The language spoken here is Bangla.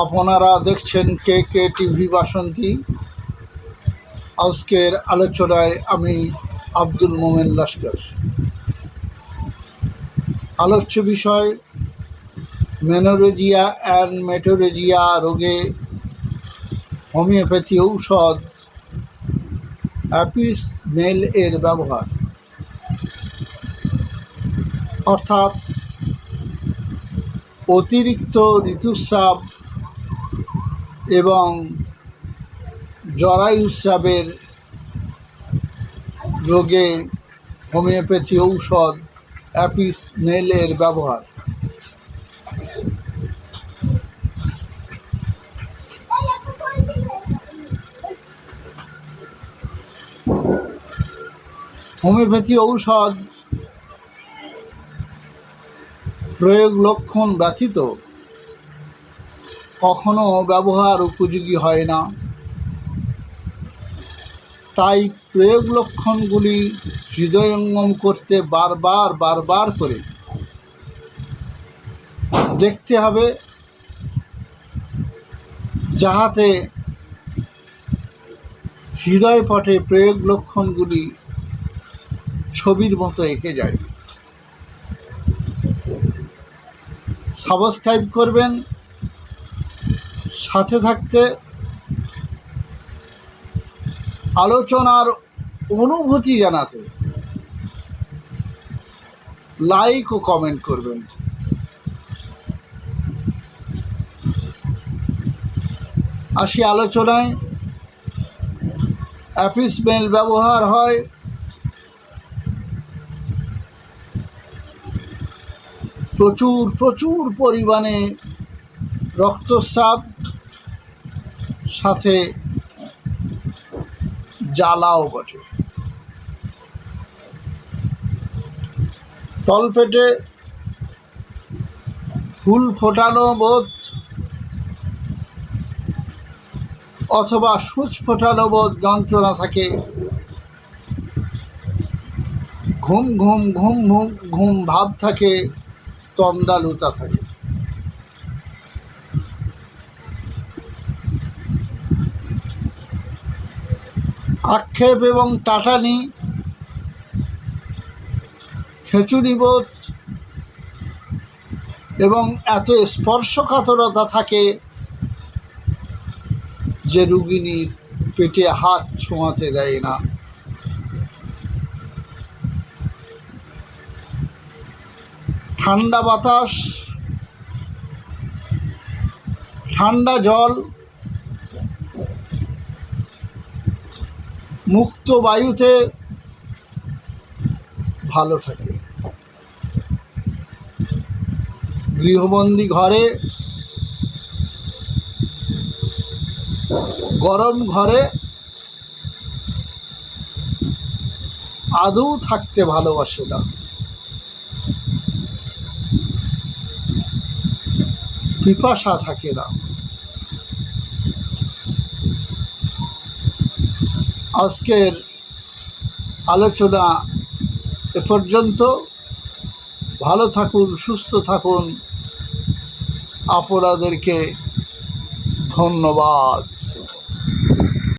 আপনারা দেখছেন কে টিভি বাসন্তী। আজকের আলোচনায় আমি আব্দুল মোমেন লস্কর। আলোচ্য বিষয় মেনোরেজিয়া অ্যান্ড মেটোরেজিয়া রোগে হোমিওপ্যাথি ঔষধ অ্যাপিস মেল এর ব্যবহার, অর্থাৎ অতিরিক্ত ঋতুস্রাব এবং জরায়ুস্রাবের রোগে হোমিওপ্যাথি ঔষধ অ্যাপিস মেল এর ব্যবহার। হোমিওপ্যাথি ঔষধ প্রয়োগ লক্ষণ ব্যতীত কখনো ব্যবহার উপযোগী হয় না, তাই প্রয়োগ লক্ষণগুলি হৃদয়ঙ্গম করতে বারবার করে দেখতে হবে, যাহাতে হৃদয়পটে প্রয়োগ লক্ষণগুলি ছবির মতো এঁকে যায়। সাবস্ক্রাইব করবেন, সাথে থাকতে আলোচনার অনুভূতি জানাতে লাইক ও কমেন্ট করবেন। আসি আলোচনায়। অ্যাপিস মেল ব্যবহার হয় প্রচুর পরিমাণে রক্তস্রাব, সাথে জ্বালাও বটে। তলপেটে ফুল ফোটানো বোধ অথবা সূচ ফোটানো বোধ যন্ত্রণা থাকে। ঘুম ভাব থাকে, তন্দ্রালুতা থাকে। আক্ষেপ এবং টাটানি, খেঁচুনি বোধ এবং এত স্পর্শকাতরতা থাকে যে রোগিণীর পেটে হাত ছোঁয়াতে দেয় না। ঠান্ডা বাতাস, ঠান্ডা জল, মুক্ত বায়ুতে ভালো থাকে। গৃহবন্দী ঘরে, গরম ঘরে আদৌ থাকতে ভালোবাসে না। পিপাসা থাকে না। আজকের আলোচনা এ পর্যন্ত। ভালো থাকুন, সুস্থ থাকুন। আপনাদেরকে ধন্যবাদ।